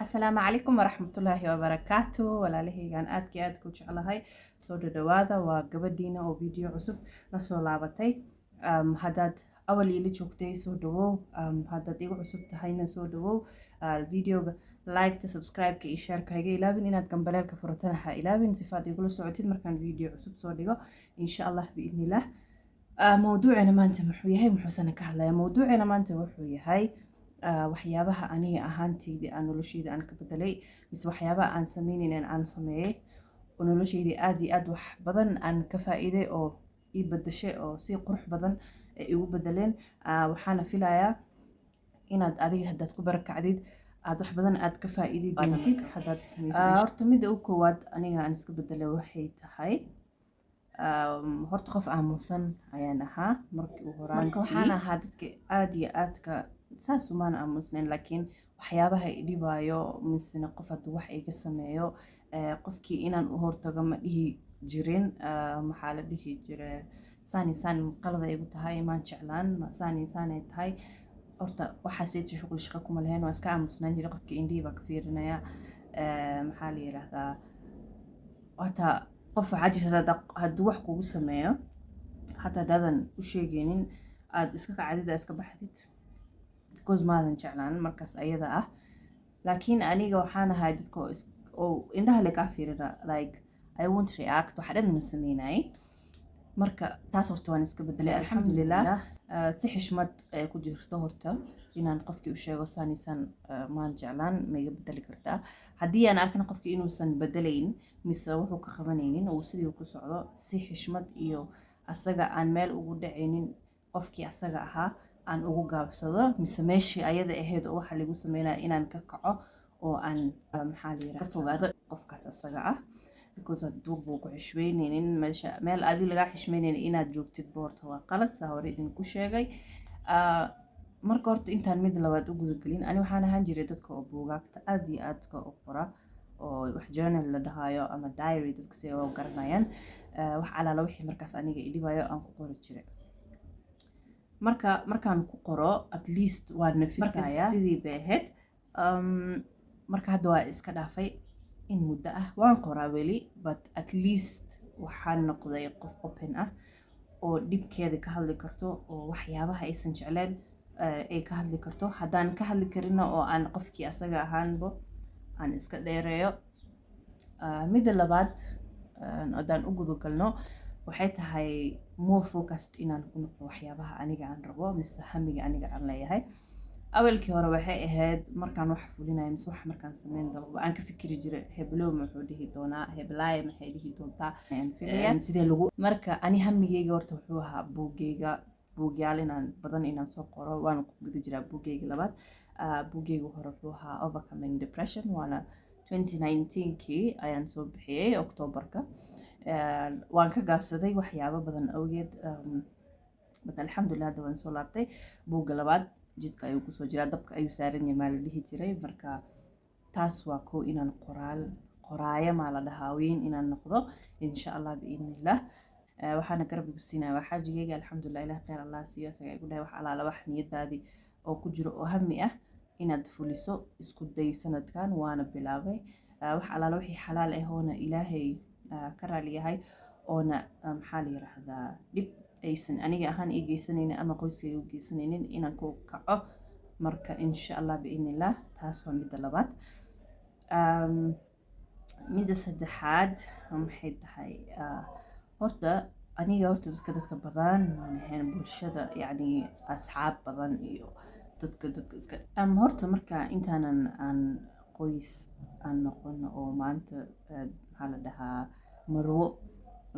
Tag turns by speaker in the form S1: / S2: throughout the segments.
S1: السلام عليكم ورحمة الله وبركاته walaalahaygaan aad ku jeclahay soo dhawaada waa gabadhiina oo video cusub la soo laabatay hadaad awal ila joogtay soo dhawow hadaad igu cusub tahayna soo dhawow videoga like ta subscribe ka iyo share ka iga ilaawin inaad gambaleelka furatana ha ilaawin sifaad igula socotid markaan video cusub soo dhigo insha Allah biidnillah mawduucina maanta muxuu yahay muxuusana ka hadlayaa mawduucina maanta wuxuu yahay waxyaabaha aniga ahaanteydii aan nolosheyda aan ka bedelay mise waxyaabaha aan sameynaynin aan sameeyay oo nolosheydii aad iyo aad wax badan aan ka faa'iiday oo ii bedeshay oo si qurux badan ay igu bedeleen waxaana filayaa inaad adiga hadaad ku barakacdid aad wax badan aad ka faa'iidi doontid hadaad sameyso horta midda ugu koowaad aniga aan iska bedelay waxay tahay horta qof aamusan ayaan ahaa markii ugu horaantii waxaan ahaa dadka aad iyo aadka saas umaan aamusnayn laakiin waxyaabaha i dhibaayo misena qof hadduu wax iga sameeyo qofkii inaan u hortago ma dhihi jirin maxaa la dhihi jire saan qalada igu tahay maan jeclaan saan ay tahay horta waxaaseyta shuqul shaqo kuma lahayn waa iska aamusnaan jiray qofkii indhihii baa ka fiirinaya maxaa la yidhaahdaa hata qof waxaa jirta hadduu wax kugu sameeyo hataa haddaadan u sheegaynin aad iska kacdid iska baxdid because maadan jeclaan markaas ayada ah laakiin aniga waxaan ahay dadka oo indhaha le kaa fiirina like I won't react waxa dhan ma sameynay marka taas horta waan iska bedelay alxamdulillah si xishmad ay ku jirto horta inaan qofkii u sheego saanisan maan jeclaan ma iga bedeli kartaa haddii aan arkana qofkii inuusan bedelayn mise wuxuu ka qabanaynin oo sidii ku socdo si xishmad iyo asaga aan meel ugu dhacaynin qofkii asaga ahaa aan ugu gaabsado mise meeshii ayada ahayd oo waxa lagu sameynaya inaan ka kaco oo aan maxaa la yiraahdaa ka fogaado qofkaas asaga ah because hadduu buu ku xishmeynaynin meesha meel adi lagaa xishmeynaynin inaad joogtid boorta waa qalad saa hore idinku sheegay marka horta intaan mid labaad u gudagelin ani waxaan ahaan jiray dadka oo buugaagta aad iyo aadka u qora oo wax journal la dhahayo ama diary dadka si oo garanayaan wax alaala wixii markaas aniga i dhibayo aan ku qori jiray markaan ku qoro at least waa nafisaya sidii bay ahayd marka hadda waa iska dhaafay in muddo ah waan qoraa weli but at least waxaan noqday qof open ah oo dhibkeeda ka hadli karto oo waxyaabaha aysan jecleen ay ka hadli karto haddaan ka hadli karina oo aan qofkii asaga ahaanbo aan iska dheereeyo midda labaad haddaan u gudagalno waxay tahay more focused inaan ku noqdo waxyaabaha aniga aan rabo mise hamiga aniga aan leeyahay awalkii hore waxay ahayd markaan wax fulinayo mise wax markaan sameyn rabo aan ka fikiri jiray heblow muxuu dhihi doonaa heblaay maxay dhihi doontaa sidee lagu marka ani hamigeyga horta wuxuu ahaa buugyaal inaan soo qoro waan ku guda jiraa buugeyga labaad buugeyga hore wuxuu ahaa overcoming depression waana 2019kii ayaan soo bixiyey Octoberka waan ka gaabsaday waxyaabo badan awgeed bad alxamdulillah hadda waan soo laabtay buugga labaad jidka ayuu kusoo jiraa dabka ayuu saaran yahay maa la dhihi jiray marka taas waa kow inaan qoraayo maa la dhahaa weyn inaan noqdo insha Allah biidnillah waxaana garab igu siinaya waa xaajigeyga alxamdulillah ilaah khayr Allah siiyo isaga igu dhahay wax alaala wax niyadaadii oo ku jiro oo hami ah inaad fuliso isku day sanadkan waana bilaabay wax alaala wixii xalaal ah oona ilaahay ka raali yahay oona maxaa la yiraahdaa dib aysan aniga ahaan ii geysanaynin ama qoyskayga u geysanaynin inaan ku kaco marka insha Allah biidnillah taas waa midda labaad midda saddexaad maxay tahay horta aniga dadka badan waan ahayn bulshada yacni asxaab badan iyo dadka iska horta marka intaanan aan qoys aan noqon oo maanta maxaa la dhahaa marwo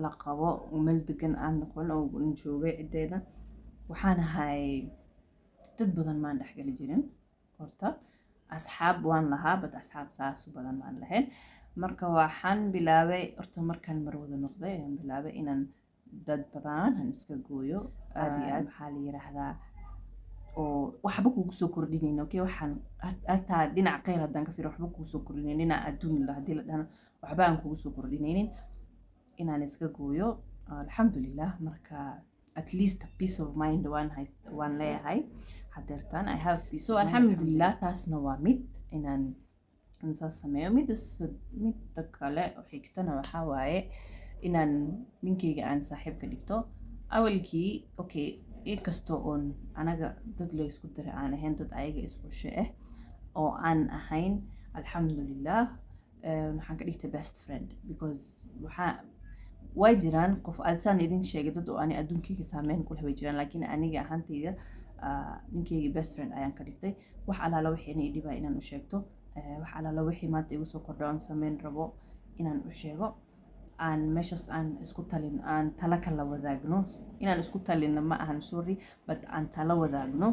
S1: la qabo meel degan aan noqon oo joogay cideena waxaan ahay dad badan maan dhexgali jirin horta asxaab waan lahaa bad asxaab saas u badan maan lahayn marka waxaan bilaabay horta markaan marwada noqday ayaan bilaabay inaan dad badan aan iska gooyo aad iyo aad maxaa la yiraahdaa oo waxba kugu soo kordhinayna okay waxaan hataa dhinac qeyr haddaan ka fiiro waxba kugu soo kordhinaynin dhinac adduun la haddii la dhahno waxba aan kugu soo kordhinaynin inaan iska gooyo alxamdulillah marka at least a peace of mind waan leeyahay hadeertaan I have peace so alxamdulillah taasna waa mid inaan insaas sameeyo. Midda kale oo xigtana waxaa waaye inaan ninkeyga aan saaxiib ka dhigto. Awalkii okay, inkastoo oon anaga dad la isku diray aan ahayn, dad ayaga isqushe ah oo aan ahayn, alxamdulilah waxaan ka dhigtay best friend because way jiraan qof adsaan idin sheegay dad oo ani adduunkeyga saameyn ku leh way jiraan, laakiin aniga ahaantayda ninkeyga best friend ayaan ka dhigtay. wax alaala wixii inay dhibaa inaan u sheegto, wax alaala wixii maanta igu soo kordha oon sameyn rabo inaan u sheego, aan meeshaas aan isku talin, aan tala kala wadaagno. inaan isku talino ma ahan sorry, but aan tala wadaagno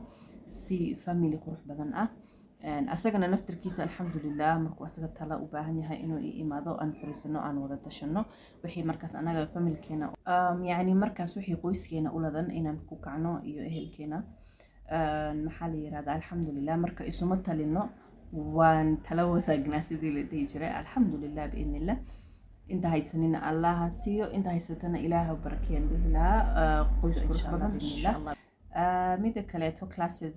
S1: si family qurux badan ah. asagana naftirkiisa alxamdulilah markuu asaga tala u baahan yahay inuu i imaado aan fariisano aan wada tashano wixii markaas anaga familkeena yacni markaas wixii qoyskeena u ladan inaan ku kacno iyo ehelkeena. maxaa la yiraahdaa alxamdulilah marka isuma talino waan tala wadaagnaa sidii la dhihi jiray. alxamdulilah biidnillah. inta haysanina allaha siiyo, inta haysatana ilaaha barakeeyo dhihi lahaa qoys qurux badan biidnillah. midda kaleeto classes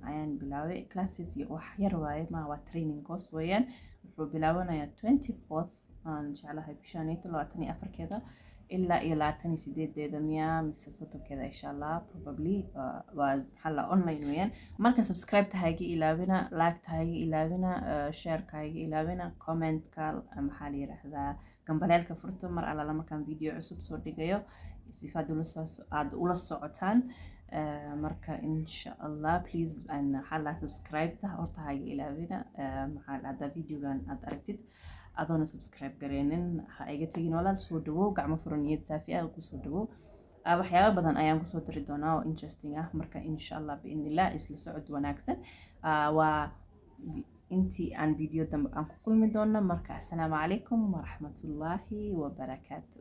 S1: ayaan bilaabay. classes wax yar waaye ma waa training course weeyaan. wuxuu bilaabanayaa 24th aan jeclahay bishaan 24keeda ilaa iyo 28keeda miyaa mise 30keeda insha allah probably waa xalla online weeyaan. marka subscribe tahayga ilaawina, like tahayga ilaawina, share kahayga ilaawina, comment ka maxaa la yiraahdaa gambaleelka furto mar alla markaan video cusub soo dhigayo sifaad aad ula socotaan. marka insha allah please and xalla subscribe ta horta hayga ilaawina. maxaa hadda videogan aad aragtid adoona subscribe gareenin ha iga tagin walaal. soo dhawow gacmo furan niyad saafi ah ku soo dhawow. waxyaabo badan ayaan kusoo diri doonaa oo interesting ah. marka insha allah biidnillah isla socod wanaagsan. waa intii aan video dambe aan ku kulmi doono. marka assalaamu calaykum waraxmatullaahi wabarakaatu.